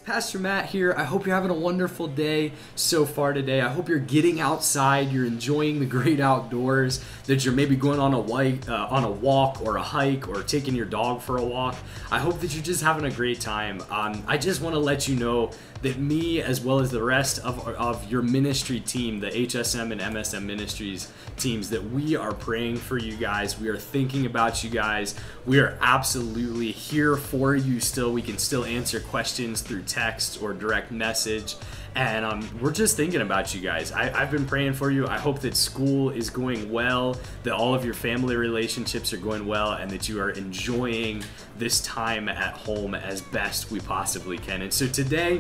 Pastor Matt here. I hope you're having a wonderful day so far today. I hope you're getting outside, you're enjoying the great outdoors, that you're maybe going on a walk or a hike or taking your dog for a walk. I hope that you're just having a great time. I just want to let you know that me, as well as the rest of your ministry team, the HSM and MSM ministries teams, that we are praying for you guys. We are thinking about you guys. We are absolutely here for you still. We can still answer questions through text or direct message. And we're just thinking about you guys. I've been praying for you. I hope that school is going well, that all of your family relationships are going well, and that you are enjoying this time at home as best we possibly can. And so today,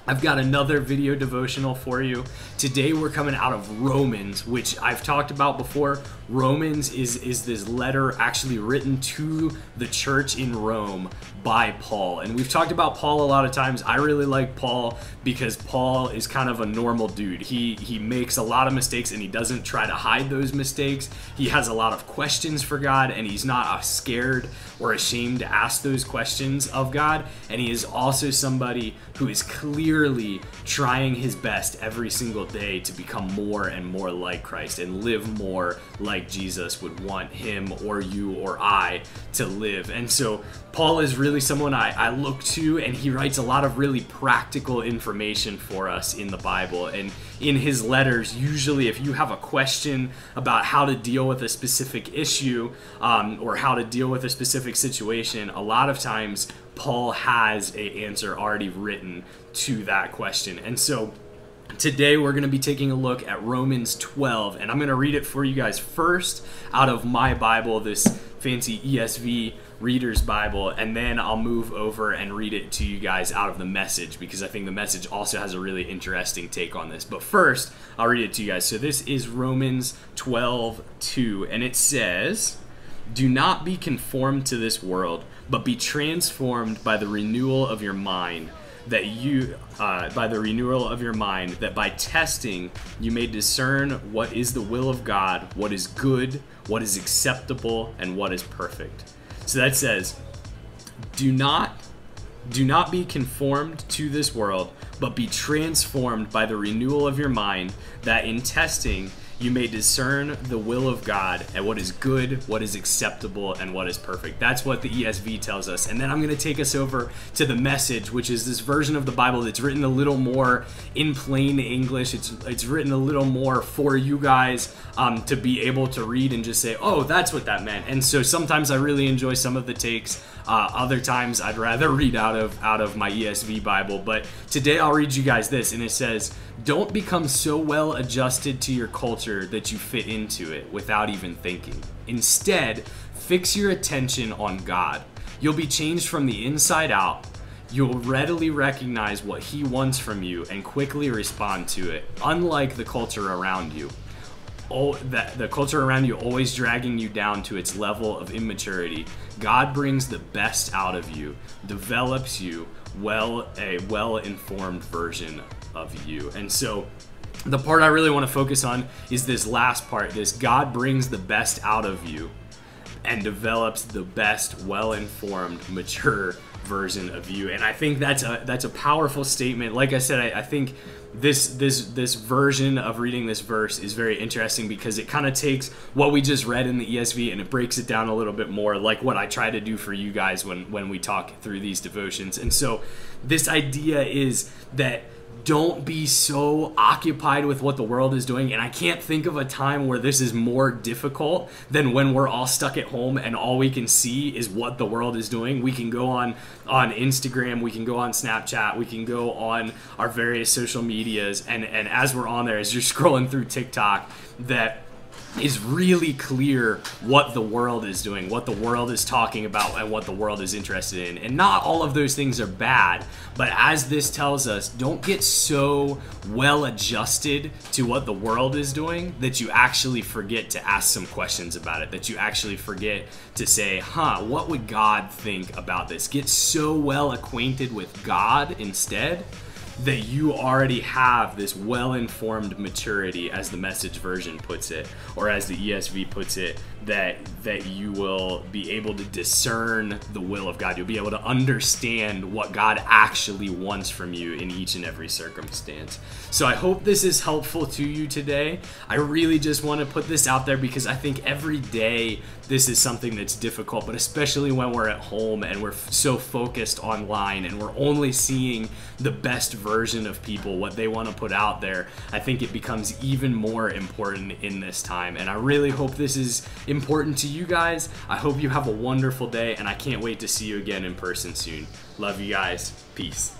I've got another video devotional for you. Today we're coming out of Romans, which I've talked about before. Romans is this letter actually written to the church in Rome by Paul. And we've talked about Paul a lot of times. I really like Paul because Paul is kind of a normal dude. He makes a lot of mistakes and he doesn't try to hide those mistakes. He has a lot of questions for God and he's not scared or ashamed to ask those questions of God. And he is also somebody who is clearly trying his best every single day to become more and more like Christ and live more like Jesus would want him or you or I to live. And so Paul is really someone I look to, and he writes a lot of really practical information for us in the Bible. And in his letters, usually if you have a question about how to deal with a specific issue or how to deal with a specific situation, a lot of times Paul has an answer already written to that question. And so today we're going to be taking a look at Romans 12, and I'm going to read it for you guys first out of my Bible, this fancy ESV Reader's Bible, and then I'll move over and read it to you guys out of the Message, because I think the Message also has a really interesting take on this. But first, I'll read it to you guys. So this is Romans 12:2, and it says, "Do not be conformed to this world, but be transformed by the renewal of your mind, that by testing you may discern what is the will of God, what is good, what is acceptable, and what is perfect." So that says, do not be conformed to this world, but be transformed by the renewal of your mind, that in testing you may discern the will of God and what is good, what is acceptable, and what is perfect. That's what the ESV tells us. And then I'm going to take us over to the Message, which is this version of the Bible that's written a little more in plain English. It's written a little more for you guys to be able to read and just say, oh, that's what that meant. And so sometimes I really enjoy some of the takes. Other times I'd rather read out of my ESV Bible. But today I'll read you guys this, and it says, "Don't become so well adjusted to your culture that you fit into it without even thinking. Instead, fix your attention on God. You'll be changed from the inside out. You'll readily recognize what He wants from you and quickly respond to it, unlike the culture around you. The culture around you always dragging you down to its level of immaturity. God brings the best out of you, develops you a well-informed version of you." And so the part I really want to focus on is this last part, this God brings the best out of you and develops the best, well-informed, mature version of you. And I think that's a powerful statement. Like I said, I think this version of reading this verse is very interesting because it kind of takes what we just read in the ESV and it breaks it down a little bit more, like what I try to do for you guys when we talk through these devotions. And so this idea is that don't be so occupied with what the world is doing. And I can't think of a time where this is more difficult than when we're all stuck at home and all we can see is what the world is doing. We can go on Instagram, we can go on Snapchat, we can go on our various social medias. And as we're on there, as you're scrolling through TikTok, that is really clear what the world is doing, what the world is talking about, and what the world is interested in. And not all of those things are bad, but as this tells us, don't get so well adjusted to what the world is doing that you actually forget to ask some questions about it, that you actually forget to say, what would God think about this? Get so well acquainted with God instead that you already have this well-informed maturity, as the Message version puts it, or as the ESV puts it, that you will be able to discern the will of God. You'll be able to understand what God actually wants from you in each and every circumstance. So I hope this is helpful to you today. I really just want to put this out there because I think every day this is something that's difficult, but especially when we're at home and we're so focused online and we're only seeing the best version of people, what they want to put out there, I think it becomes even more important in this time. And I really hope this is important to you guys. I hope you have a wonderful day, and I can't wait to see you again in person soon. Love you guys. Peace.